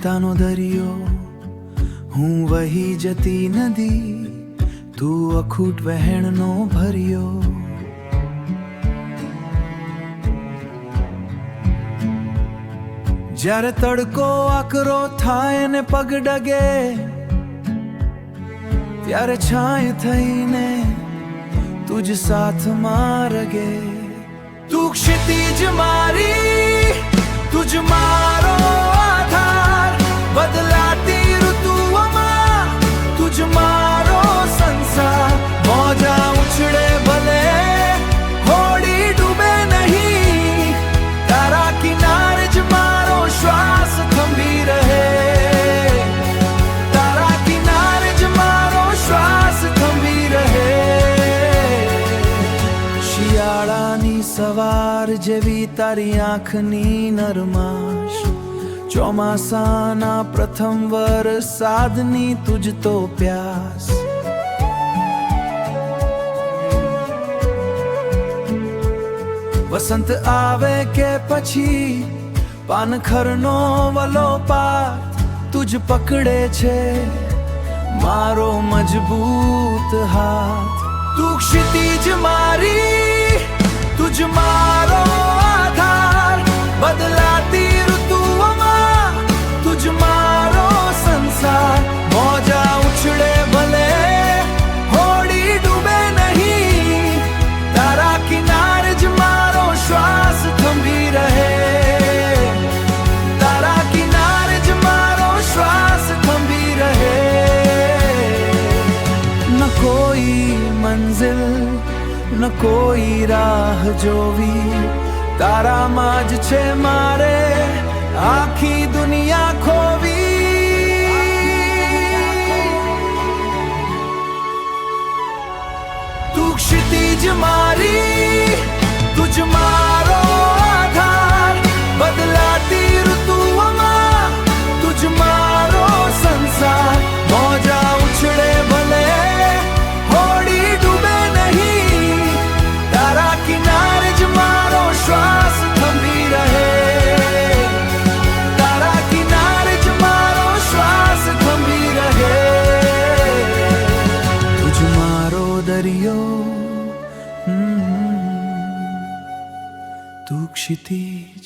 ચિંતાનો દરિયો, હું વહી જતી નદી, તું અખૂટ વહેણનો ભર્યો. જ્યારે તડકો આકરો થાય ને પગ ડગે, ત્યારે છાંય થઈને તુજ સાથમાં રગે. તું ક્ષિતિજ મારી, તુજ મારો આધાર, બદલાતી ઋતુઓમાં તુજ મારો સંસાર. મોજા ઉછળે ભલે હોડી ડૂબે નહીં, તારા કિનારે જ મારો શ્વાસ થંભી રહે. તારા કિનારે જ મારો શ્વાસ થંભી રહે. શિયાળાની સવાર જેવી તારી આંખની નરમાશ, ચોમાસાના પ્રથમ વરસાદની તુજ તો પ્યાસ. વસંત આવે કે પછી પાનખરનો વલોપાત, તુજ પકડે છે મારો મજબૂત હાથ. તું ક્ષિતિજ મારી, તુજ મારો આધાર, બદલાતી ઋતુઓમાં તુજ મારો સંસાર. મોજા ઉછળે ભલે હોડી ડૂબે નહીં, તારા કિનારે જ મારો શ્વાસ થંભી રહે. તારા કિનારે જ મારો શ્વાસ થંભી રહે. ન કોઈ મંઝિલ ન કોઈ રાહ જોવી, તારામાં જ છે મારે આખી દુનિયા ખોવી. તું ક્ષિતિજ મારી, તુજ મારો આધાર, બદલાતી ઋતુઓમાં તુજ મારો સંસાર. મોજા ઉછળે ભલે હોડી ડૂબે નહીં, તારા કિનારે જ મારો શ્વાસ થંભી રહે. તારા કિનારે જ મારો શ્વાસ થંભી રહે. તુજ મારો દરિયો, તું ક્ષિતિજ